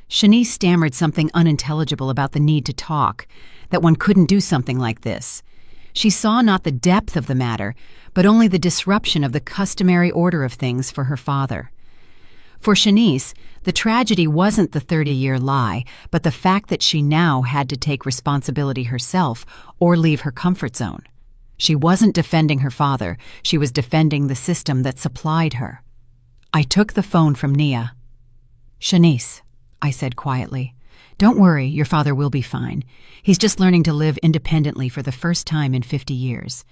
Shanice stammered something unintelligible about the need to talk, that one couldn't do something like this. She saw not the depth of the matter, but only the disruption of the customary order of things for her father. For Shanice, the tragedy wasn't the 30-year lie, but the fact that she now had to take responsibility herself or leave her comfort zone. She wasn't defending her father, she was defending the system that supplied her. I took the phone from Nia. Shanice, I said quietly, don't worry, your father will be fine. He's just learning to live independently for the first time in 50 years.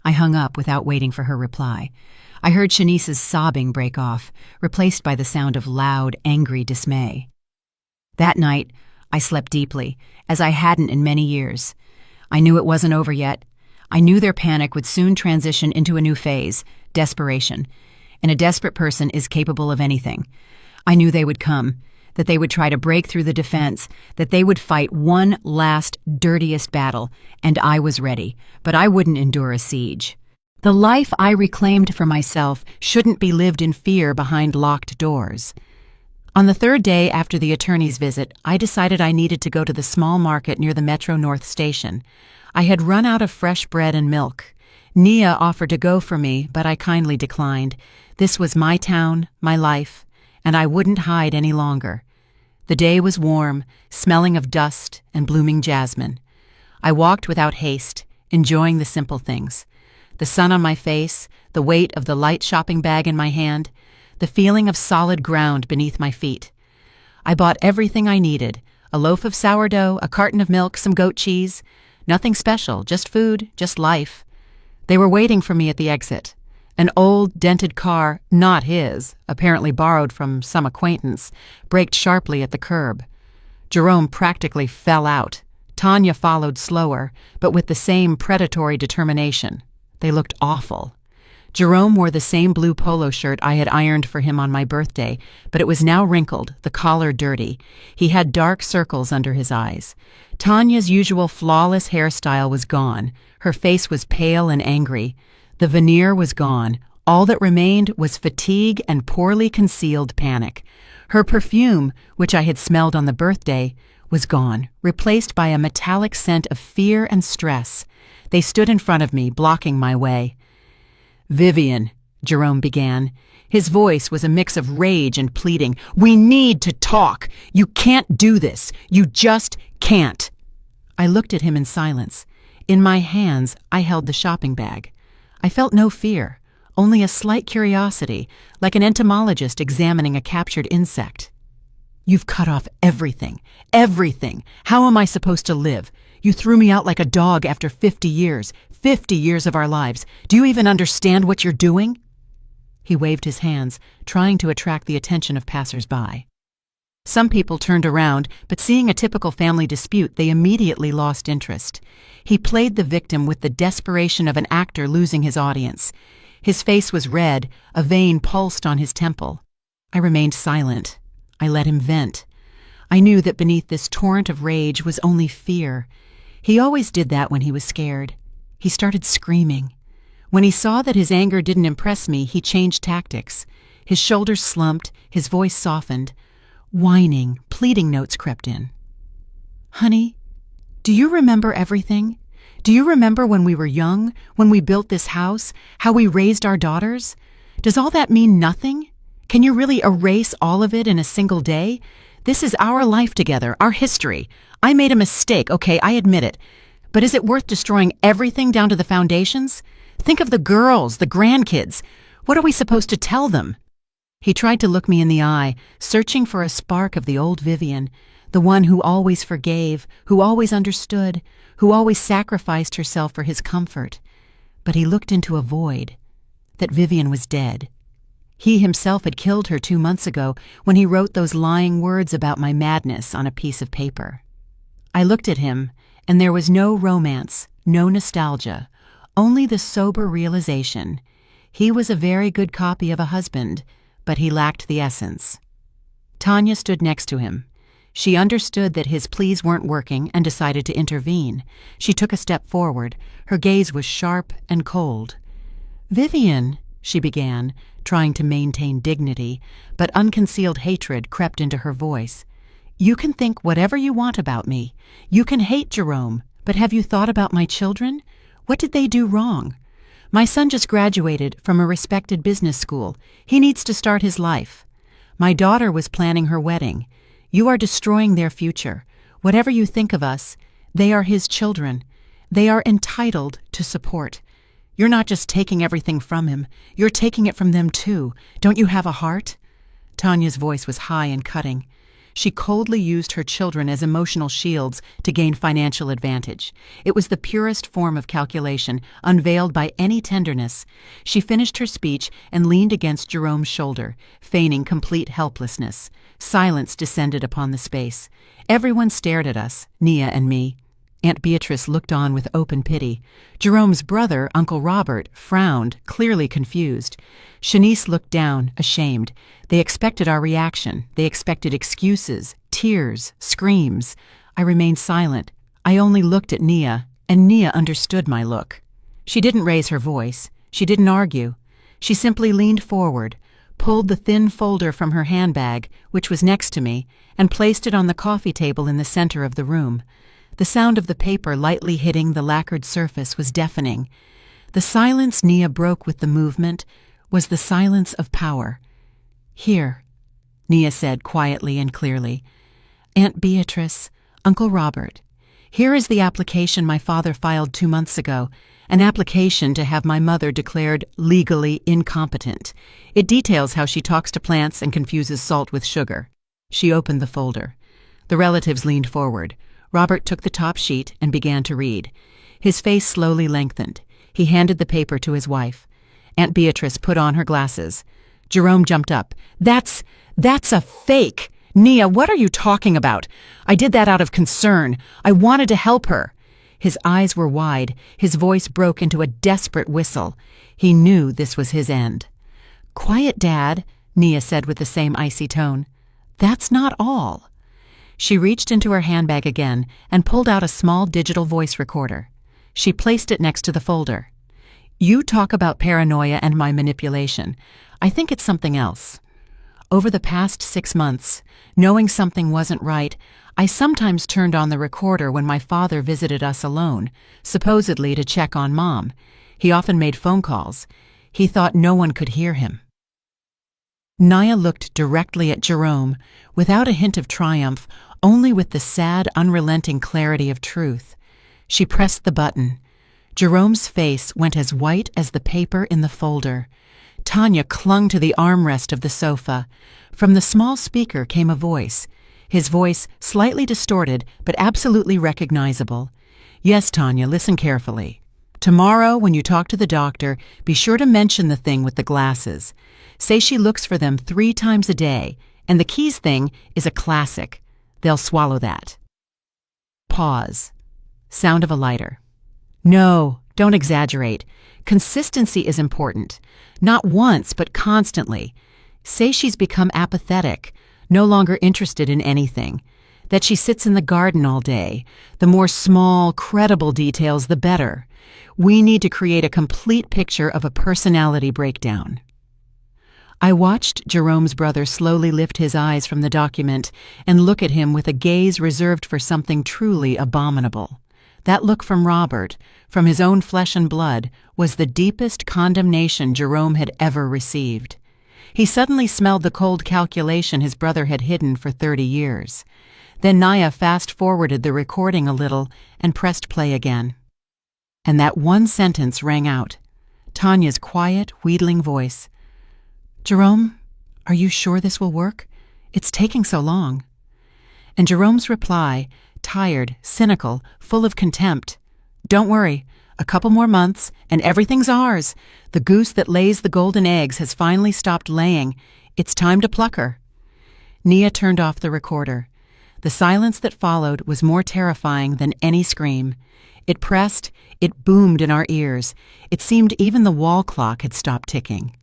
I hung up without waiting for her reply. I heard Shanice's sobbing break off, replaced by the sound of loud, angry dismay. That night, I slept deeply, as I hadn't in many years. I knew it wasn't over yet. I knew their panic would soon transition into a new phase, desperation. And a desperate person is capable of anything. I knew they would come, that they would try to break through the defense, that they would fight one last, dirtiest battle, and I was ready, but I wouldn't endure a siege. The life I reclaimed for myself shouldn't be lived in fear behind locked doors. On the third day after the attorney's visit, I decided I needed to go to the small market near the Metro North station. I had run out of fresh bread and milk. Nia offered to go for me, but I kindly declined. This was my town, my life, and I wouldn't hide any longer. The day was warm, smelling of dust and blooming jasmine. I walked without haste, enjoying the simple things. The sun on my face, the weight of the light shopping bag in my hand, the feeling of solid ground beneath my feet. I bought everything I needed: a loaf of sourdough, a carton of milk, some goat cheese. Nothing special, just food, just life. They were waiting for me at the exit. An old, dented car, not his, apparently borrowed from some acquaintance, braked sharply at the curb. Jerome practically fell out. Tanya followed slower, but with the same predatory determination. They looked awful. Jerome wore the same blue polo shirt I had ironed for him on my birthday, but it was now wrinkled, the collar dirty. He had dark circles under his eyes. Tanya's usual flawless hairstyle was gone. Her face was pale and angry. The veneer was gone. All that remained was fatigue and poorly concealed panic. Her perfume, which I had smelled on the birthday, was gone, replaced by a metallic scent of fear and stress. They stood in front of me, blocking my way. "Vivian," Jerome began. His voice was a mix of rage and pleading. "We need to talk. You can't do this. You just can't." I looked at him in silence. In my hands, I held the shopping bag. I felt no fear, only a slight curiosity, like an entomologist examining a captured insect. "You've cut off everything. Everything. How am I supposed to live? You threw me out like a dog after 50 years. 50 years of our lives. Do you even understand what you're doing?" He waved his hands, trying to attract the attention of passers-by. Some people turned around, but seeing a typical family dispute, they immediately lost interest. He played the victim with the desperation of an actor losing his audience. His face was red, a vein pulsed on his temple. I remained silent. I let him vent. I knew that beneath this torrent of rage was only fear. He always did that when he was scared. He started screaming. When he saw that his anger didn't impress me, he changed tactics. His shoulders slumped, his voice softened. Whining, pleading notes crept in. "Honey, do you remember everything? Do you remember when we were young, when we built this house, how we raised our daughters? Does all that mean nothing? Can you really erase all of it in a single day? This is our life together, our history. I made a mistake, okay, I admit it. But is it worth destroying everything down to the foundations? Think of the girls, the grandkids. What are we supposed to tell them?" He tried to look me in the eye, searching for a spark of the old Vivian, the one who always forgave, who always understood, who always sacrificed herself for his comfort. But he looked into a void. That Vivian was dead. He himself had killed her 2 months ago when he wrote those lying words about my madness on a piece of paper. I looked at him, and there was no romance, no nostalgia, only the sober realization. He was a very good copy of a husband, but he lacked the essence. Tanya stood next to him. She understood that his pleas weren't working and decided to intervene. She took a step forward. Her gaze was sharp and cold. "Vivian," she began, trying to maintain dignity, but unconcealed hatred crept into her voice. "You can think whatever you want about me. You can hate Jerome, but have you thought about my children? What did they do wrong? My son just graduated from a respected business school. He needs to start his life. My daughter was planning her wedding. You are destroying their future. Whatever you think of us, they are his children. They are entitled to support. You're not just taking everything from him, you're taking it from them too. Don't you have a heart?" Tanya's voice was high and cutting. She coldly used her children as emotional shields to gain financial advantage. It was the purest form of calculation, unveiled by any tenderness. She finished her speech and leaned against Jerome's shoulder, feigning complete helplessness. Silence descended upon the space. Everyone stared at us, Nia and me. Aunt Beatrice looked on with open pity. Jerome's brother, Uncle Robert, frowned, clearly confused. Shanice looked down, ashamed. They expected our reaction. They expected excuses, tears, screams. I remained silent. I only looked at Nia, and Nia understood my look. She didn't raise her voice. She didn't argue. She simply leaned forward, pulled the thin folder from her handbag, which was next to me, and placed it on the coffee table in the center of the room. The sound of the paper lightly hitting the lacquered surface was deafening. The silence Nia broke with the movement was the silence of power. "Here," Nia said quietly and clearly. "Aunt Beatrice, Uncle Robert, here is the application my father filed 2 months ago, an application to have my mother declared legally incompetent. It details how she talks to plants and confuses salt with sugar." She opened the folder. The relatives leaned forward. Robert took the top sheet and began to read. His face slowly lengthened. He handed the paper to his wife. Aunt Beatrice put on her glasses. Jerome jumped up. That's a fake! Nia, what are you talking about? I did that out of concern. I wanted to help her." His eyes were wide. His voice broke into a desperate whistle. He knew this was his end. "Quiet, Dad," Nia said with the same icy tone. "That's not all." She reached into her handbag again and pulled out a small digital voice recorder. She placed it next to the folder. "You talk about paranoia and my manipulation. I think it's something else. Over the past 6 months, knowing something wasn't right, I sometimes turned on the recorder when my father visited us alone, supposedly to check on Mom. He often made phone calls. He thought no one could hear him." Nia looked directly at Jerome, without a hint of triumph, only with the sad, unrelenting clarity of truth. She pressed the button. Jerome's face went as white as the paper in the folder. Tanya clung to the armrest of the sofa. From the small speaker came a voice, his voice slightly distorted but absolutely recognizable. "Yes, Tanya, listen carefully. Tomorrow, when you talk to the doctor, be sure to mention the thing with the glasses. Say she looks for them 3 times a day, and the keys thing is a classic. They'll swallow that." Pause. Sound of a lighter. "No, don't exaggerate. Consistency is important. Not once, but constantly. Say she's become apathetic, no longer interested in anything. That she sits in the garden all day. The more small, credible details, the better. We need to create a complete picture of a personality breakdown." I watched Jerome's brother slowly lift his eyes from the document and look at him with a gaze reserved for something truly abominable. That look from Robert, from his own flesh and blood, was the deepest condemnation Jerome had ever received. He suddenly smelled the cold calculation his brother had hidden for 30 years. Then Nia fast-forwarded the recording a little and pressed play again. And that one sentence rang out. Tanya's quiet, wheedling voice. "Jerome, are you sure this will work? It's taking so long." And Jerome's reply, tired, cynical, full of contempt. "Don't worry. A couple more months, and everything's ours. The goose that lays the golden eggs has finally stopped laying. It's time to pluck her." Nia turned off the recorder. The silence that followed was more terrifying than any scream. It pressed, it boomed in our ears. It seemed even the wall clock had stopped ticking.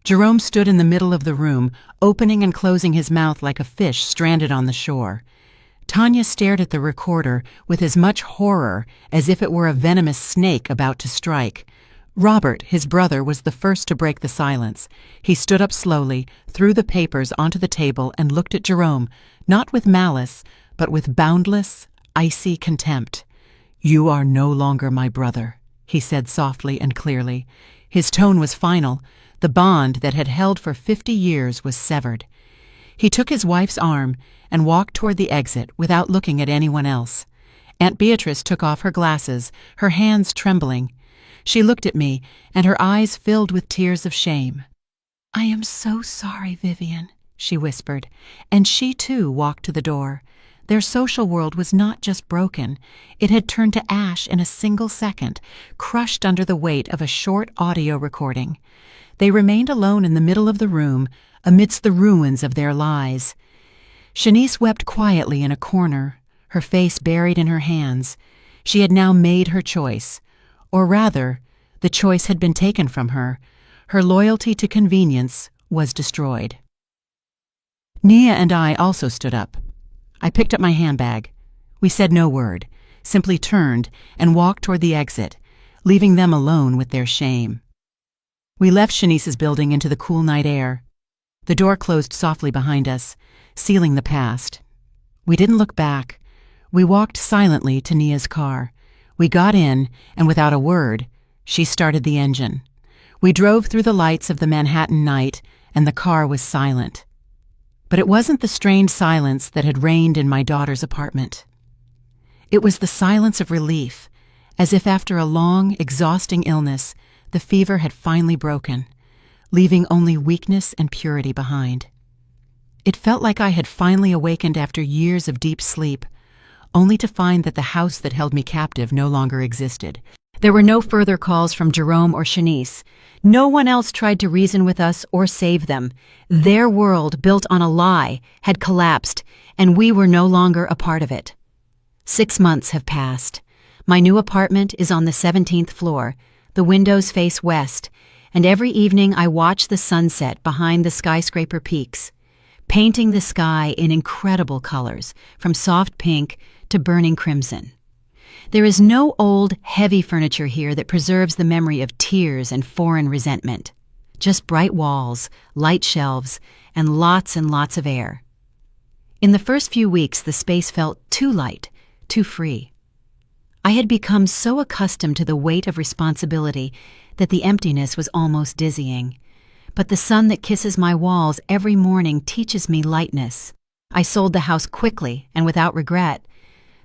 Jerome stood in the middle of the room, opening and closing his mouth like a fish stranded on the shore. Tanya stared at the recorder with as much horror as if it were a venomous snake about to strike. Robert, his brother, was the first to break the silence. He stood up slowly, threw the papers onto the table, and looked at Jerome, not with malice, but with boundless, icy contempt. "You are no longer my brother," he said softly and clearly. His tone was final. The bond that had held for 50 years was severed. He took his wife's arm and walked toward the exit without looking at anyone else. Aunt Beatrice took off her glasses, her hands trembling. She looked at me, and her eyes filled with tears of shame. "I am so sorry, Vivian," she whispered, and she too walked to the door. Their social world was not just broken. It had turned to ash in a single second, crushed under the weight of a short audio recording. They remained alone in the middle of the room, amidst the ruins of their lies. Shanice wept quietly in a corner, her face buried in her hands. She had now made her choice. Or rather, the choice had been taken from her. Her loyalty to convenience was destroyed. Nia and I also stood up. I picked up my handbag. We said no word, simply turned and walked toward the exit, leaving them alone with their shame. We left Shanice's building into the cool night air. The door closed softly behind us, sealing the past. We didn't look back. We walked silently to Nia's car. We got in, and without a word, she started the engine. We drove through the lights of the Manhattan night, and the car was silent. But it wasn't the strained silence that had reigned in my daughter's apartment. It was the silence of relief, as if after a long, exhausting illness, the fever had finally broken, leaving only weakness and purity behind. It felt like I had finally awakened after years of deep sleep, only to find that the house that held me captive no longer existed. There were no further calls from Jerome or Shanice. No one else tried to reason with us or save them. Their world, built on a lie, had collapsed, and we were no longer a part of it. 6 months have passed. My new apartment is on the 17th floor. The windows face west, and every evening I watch the sunset behind the skyscraper peaks, painting the sky in incredible colors, from soft pink to burning crimson. There is no old, heavy furniture here that preserves the memory of tears and foreign resentment. Just bright walls, light shelves, and lots of air. In the first few weeks, the space felt too light, too free. I had become so accustomed to the weight of responsibility that the emptiness was almost dizzying. But the sun that kisses my walls every morning teaches me lightness. I sold the house quickly and without regret.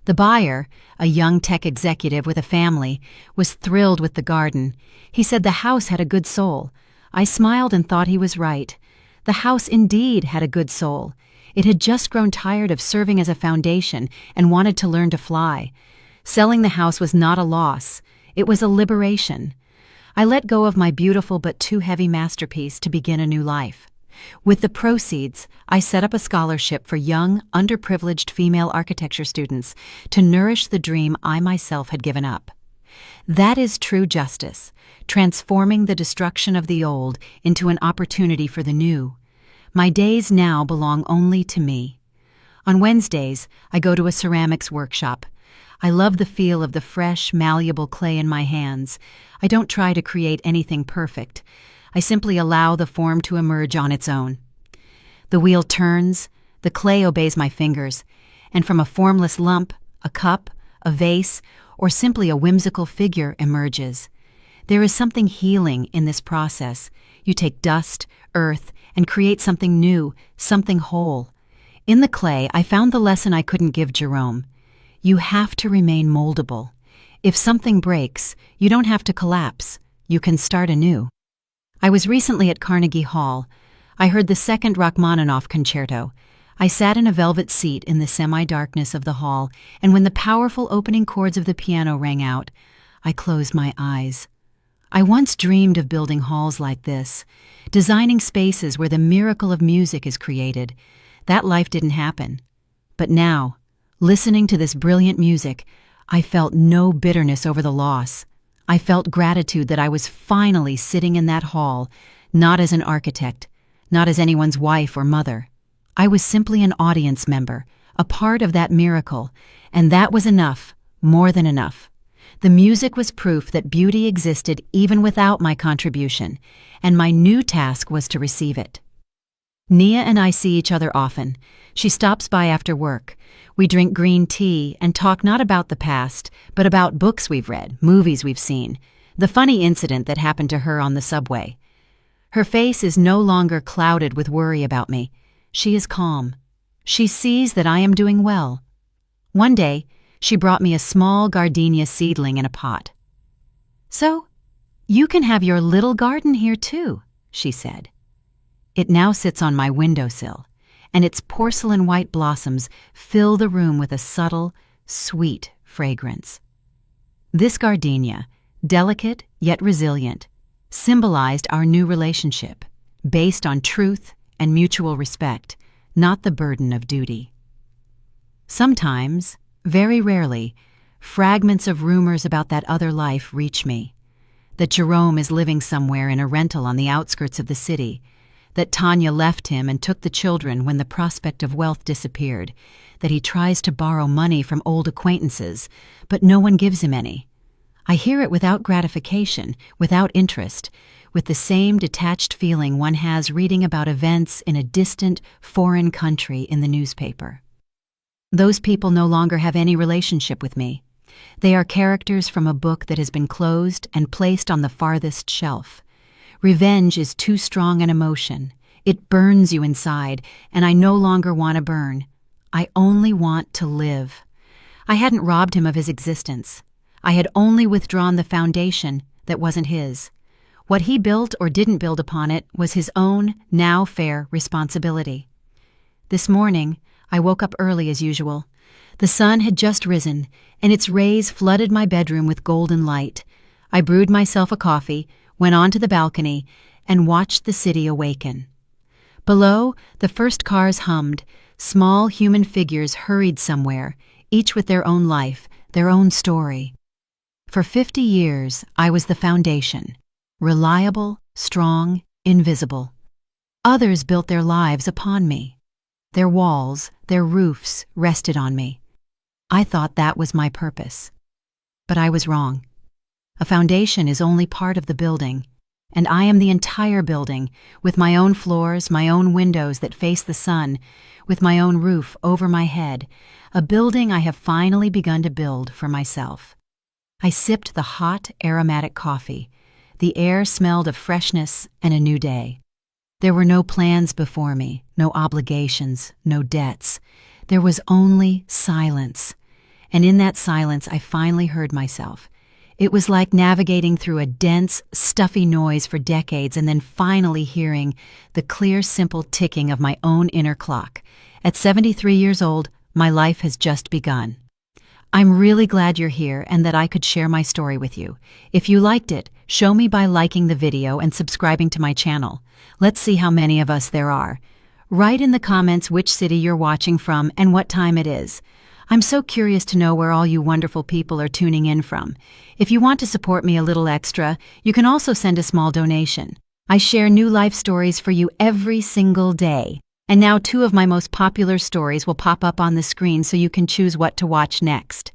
The buyer, a young tech executive with a family, was thrilled with the garden. He said the house had a good soul. I smiled and thought he was right. The house indeed had a good soul. It had just grown tired of serving as a foundation and wanted to learn to fly. Selling the house was not a loss. It was a liberation. I let go of my beautiful but too heavy masterpiece to begin a new life. With the proceeds, I set up a scholarship for young, underprivileged female architecture students to nourish the dream I myself had given up. That is true justice, transforming the destruction of the old into an opportunity for the new. My days now belong only to me. On Wednesdays, I go to a ceramics workshop. I love the feel of the fresh, malleable clay in my hands. I don't try to create anything perfect. I simply allow the form to emerge on its own. The wheel turns, the clay obeys my fingers, and from a formless lump, a cup, a vase, or simply a whimsical figure emerges. There is something healing in this process. You take dust, earth, and create something new, something whole. In the clay, I found the lesson I couldn't give Jerome. You have to remain moldable. If something breaks, you don't have to collapse. You can start anew. I was recently at Carnegie Hall. I heard the second Rachmaninoff concerto. I sat in a velvet seat in the semi-darkness of the hall, and when the powerful opening chords of the piano rang out, I closed my eyes. I once dreamed of building halls like this, designing spaces where the miracle of music is created. That life didn't happen. But now, listening to this brilliant music, I felt no bitterness over the loss. I felt gratitude that I was finally sitting in that hall, not as an architect, not as anyone's wife or mother. I was simply an audience member, a part of that miracle, and that was enough, more than enough. The music was proof that beauty existed even without my contribution, and my new task was to receive it. Nia and I see each other often. She stops by after work. We drink green tea and talk not about the past, but about books we've read, movies we've seen, the funny incident that happened to her on the subway. Her face is no longer clouded with worry about me. She is calm. She sees that I am doing well. One day, she brought me a small gardenia seedling in a pot. "So, you can have your little garden here too," she said. It now sits on my windowsill, and its porcelain white blossoms fill the room with a subtle, sweet fragrance. This gardenia, delicate yet resilient, symbolized our new relationship, based on truth and mutual respect, not the burden of duty. Sometimes, very rarely, fragments of rumors about that other life reach me. That Jerome is living somewhere in a rental on the outskirts of the city, that Tanya left him and took the children when the prospect of wealth disappeared, that he tries to borrow money from old acquaintances, but no one gives him any. I hear it without gratification, without interest, with the same detached feeling one has reading about events in a distant, foreign country in the newspaper. Those people no longer have any relationship with me. They are characters from a book that has been closed and placed on the farthest shelf. Revenge is too strong an emotion. It burns you inside, and I no longer want to burn. I only want to live. I hadn't robbed him of his existence. I had only withdrawn the foundation that wasn't his. What he built or didn't build upon it was his own, now fair, responsibility. This morning, I woke up early as usual. The sun had just risen, and its rays flooded my bedroom with golden light. I brewed myself a coffee, went onto the balcony, and watched the city awaken. Below, the first cars hummed. Small human figures hurried somewhere, each with their own life, their own story. For 50 years, I was the foundation. Reliable, strong, invisible. Others built their lives upon me. Their walls, their roofs rested on me. I thought that was my purpose. But I was wrong. A foundation is only part of the building, and I am the entire building, with my own floors, my own windows that face the sun, with my own roof over my head, a building I have finally begun to build for myself. I sipped the hot, aromatic coffee. The air smelled of freshness and a new day. There were no plans before me, no obligations, no debts. There was only silence. And in that silence, I finally heard myself. It was like navigating through a dense, stuffy noise for decades and then finally hearing the clear, simple ticking of my own inner clock. At 73 years old, my life has just begun. I'm really glad you're here and that I could share my story with you. If you liked it, show me by liking the video and subscribing to my channel. Let's see how many of us there are. Write in the comments which city you're watching from and what time it is. I'm so curious to know where all you wonderful people are tuning in from. If you want to support me a little extra, you can also send a small donation. I share new life stories for you every single day. And now 2 of my most popular stories will pop up on the screen so you can choose what to watch next.